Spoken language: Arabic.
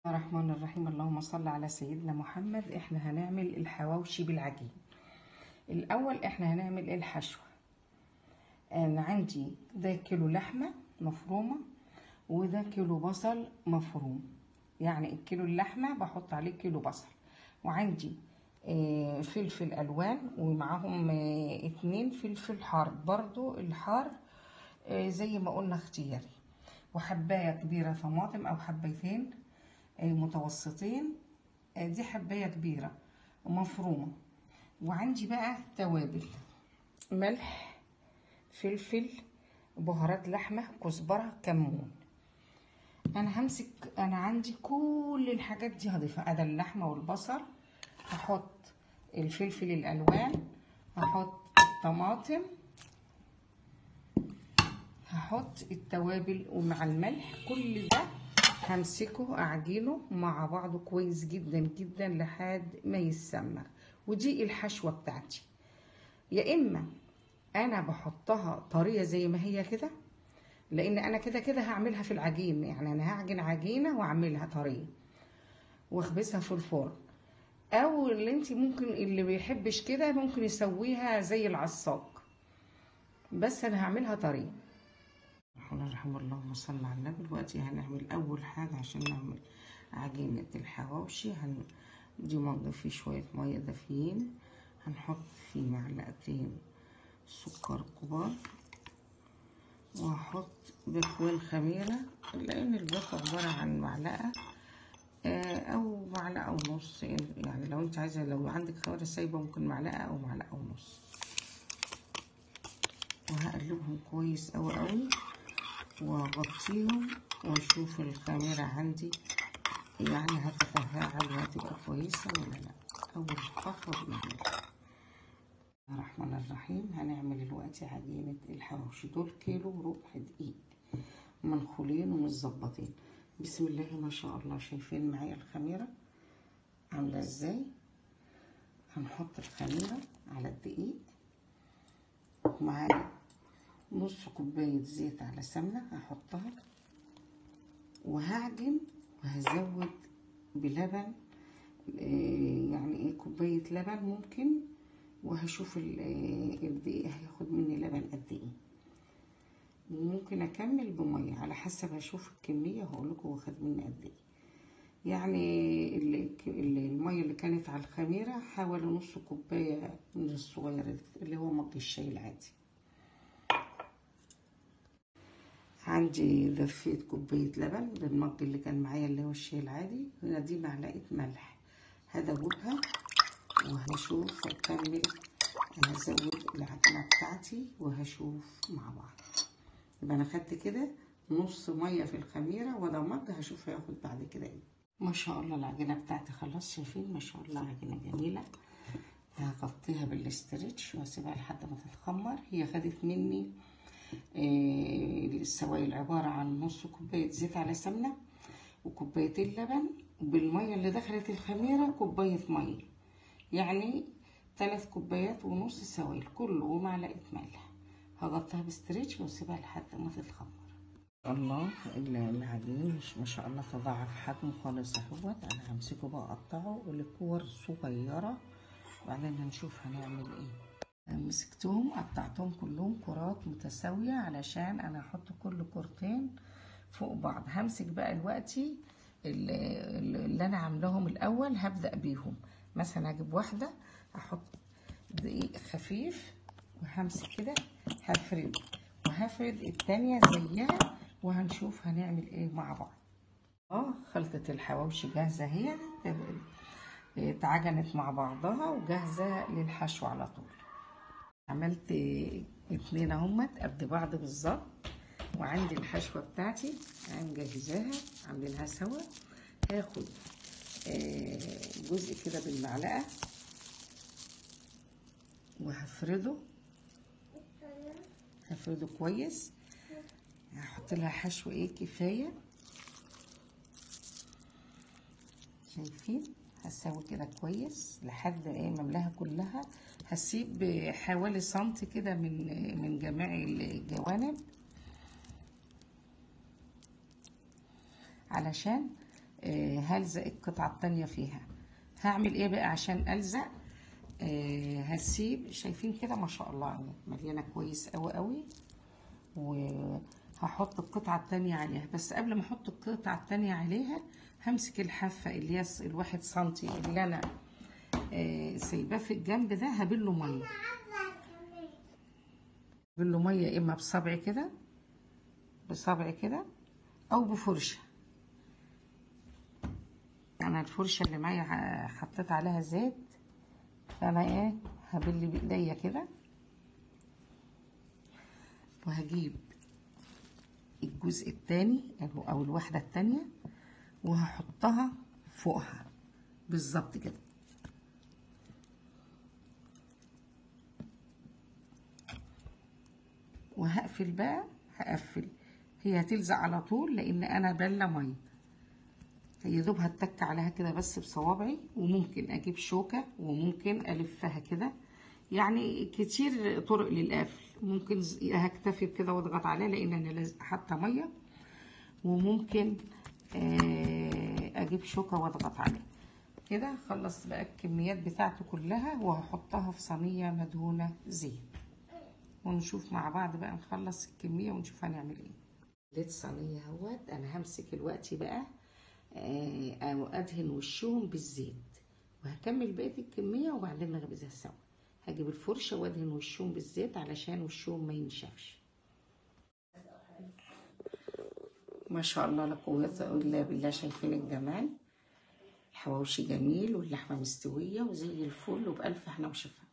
الرحمن الرحيم. اللهم صل على سيدنا محمد. احنا هنعمل الحواوشي بالعجين. الاول احنا هنعمل الحشوة. انا عندي ده كيلو لحمة مفرومة وده كيلو بصل مفروم. يعني الكيلو اللحمة بحط عليه كيلو بصل، وعندي فلفل الوان، ومعاهم 2 فلفل حار، برضو الحار زي ما قلنا اختياري، وحباية كبيرة طماطم او حبيتين متوسطين. دي حباية كبيرة ومفرومة. وعندي بقى توابل: ملح، فلفل، بهارات لحمة، كزبرة، كمون. انا عندي كل الحاجات دي هضيفها. ادي اللحمة والبصل، هحط الفلفل الالوان، هحط الطماطم، هحط التوابل، ومع الملح كل ده همسكه اعجنه مع بعضه كويس جدا جدا لحد ما يتسمر. ودي الحشوة بتاعتي. يا اما انا بحطها طرية زي ما هي كده، لان انا كده كده هعملها في العجين، يعني انا هعجن عجينة واعملها طرية واخبزها في الفرن. او اللي انت ممكن اللي بيحبش كده ممكن يسويها زي العصاق، بس انا هعملها طرية. رحمه الله، اللهم صل على النبي. دلوقتي هنعمل اول حاجه عشان نعمل عجينه الحواوشي. دي منضيف فيه شويه ميه دافيين، هنحط فيه معلقتين سكر كبار، وهحط بيضتين خميره، لان البيض عباره عن معلقه او معلقه ونص. يعني لو انت عايزه، لو عندك خميره سايبه ممكن معلقه او معلقه ونص. وهقلبهم كويس قوي قوي واغطيهم واشوف الخميرة عندي يعني هتتفاعل وهتبقى كويسة ولا لا. اول خطوة بإذن الله الرحمن الرحيم. هنعمل دلوقتي عجينة الحواوشي. دول كيلو وربع دقيق منخولين ومتظبطين. بسم الله ما شاء الله. شايفين معايا الخميرة عاملة ازاي؟ هنحط الخميرة على الدقيق، ومعايا نص كوباية زيت على سمنة هحطها، وهعجن وهزود بلبن، يعني ايه كوباية لبن ممكن، وهشوف الدقيق هياخد مني لبن قد ايه، وممكن اكمل بمية على حسب هشوف الكمية وهقولكوا واخد مني قد ايه. يعني المية اللي كانت على الخميرة حوالي نص كوباية من الصغيرة اللي هو مج الشاي العادي. عندي دفيت كوباية لبن بالمج اللي كان معايا اللي هو الشاي العادي. هنا دي معلقة ملح هدوبها، وهشوف واكمل. هزود العجينة بتاعتي وهشوف مع بعض. يبقى انا خدت كده نص مية في الخميرة وده مج، هشوف هياخد بعد كده ايه. ما شاء الله العجينة بتاعتي خلاص. شايفين ما شاء الله عجينة جميلة. هغطيها بالاسترتش واسيبها لحد ما تتخمر. هي خدت مني السوائل عبارة عن نص كوباية زيت على سمنة، وكوبايتين لبن، وبالمية اللي دخلت الخميرة كوباية مية، يعني 3 كوبايات ونص سوائل كله، ومعلقة ملح. هغطيها بستريتش واسيبها لحد ما تتخمر. الله العجين مش ما شاء الله تضاعف حجمه خالص اهوت. انا همسكه بقى اقطعه لكور صغيرة، وبعدين هنشوف هنعمل ايه. مسكتهم قطعتهم كلهم كرات متساوية علشان انا هحط كل كورتين فوق بعض. همسك بقى دلوقتي اللي انا عاملاهم الاول هبدأ بيهم. مثلا هجيب واحدة احط دقيق خفيف وهمسك كده هفرد، وهفرد التانية زيها، وهنشوف هنعمل ايه مع بعض. خلطة الحواوشي جاهزة اهي، اتعجنت مع بعضها وجاهزة للحشو على طول. عملت 2 اهمت قد بعض بالظبط، وعندي الحشوة بتاعتي انا مجهزاها عاملينها سوا. هاخد جزء كده بالمعلقة وهفرده كويس. هحط لها حشو كفاية. شايفين؟ هسوي كده كويس لحد ما املاها كلها. هسيب حوالي سنتي كده من جميع الجوانب، علشان هلزق القطعة التانية فيها. هعمل ايه بقى عشان الزق؟ هسيب، شايفين كده ما شاء الله يعني مليانة كويس قوي قوي، وهحط القطعة التانية عليها. بس قبل ما احط القطعة التانية عليها همسك الحافة اللي هي الواحد سنتي اللي انا سايباه في الجنب ده، هبله مية، هبله مية اما بصبعي كده، بصبعي كده، او بفرشة. انا الفرشة اللي معايا حطيت عليها زيت، فانا ايه هبل بايديا كده، وهجيب الجزء التاني او الواحدة التانية وهحطها فوقها بالظبط كده. وهقفل بقى، هقفل، هي هتلزق على طول لان انا بله ميه. يا دوب هتك عليها كده بس بصوابعي، وممكن اجيب شوكه وممكن الفها كده، يعني كتير طرق للقفل. ممكن هكتفي بكده واضغط عليها لان انا حاطه ميه، وممكن اجيب شوكه واضغط عليها كده. خلص بقى الكميات بتاعته كلها وهحطها في صينيه مدهونه زيت، ونشوف مع بعض بقى، نخلص الكميه ونشوف هنعمل ايه. لقيت صينيه اهوت. انا همسك الوقت بقى او ادهن وشهم بالزيت، وهكمل بقيه الكميه وبعدين نخبزها سوا. هجيب الفرشه وادهن وشهم بالزيت علشان وشهم ما ينشفش. ما شاء الله لا قوه الا بالله. شايفين الجمال؟ الحواوشي جميل واللحمه مستويه وزي الفل، وبألف هنا وشفا.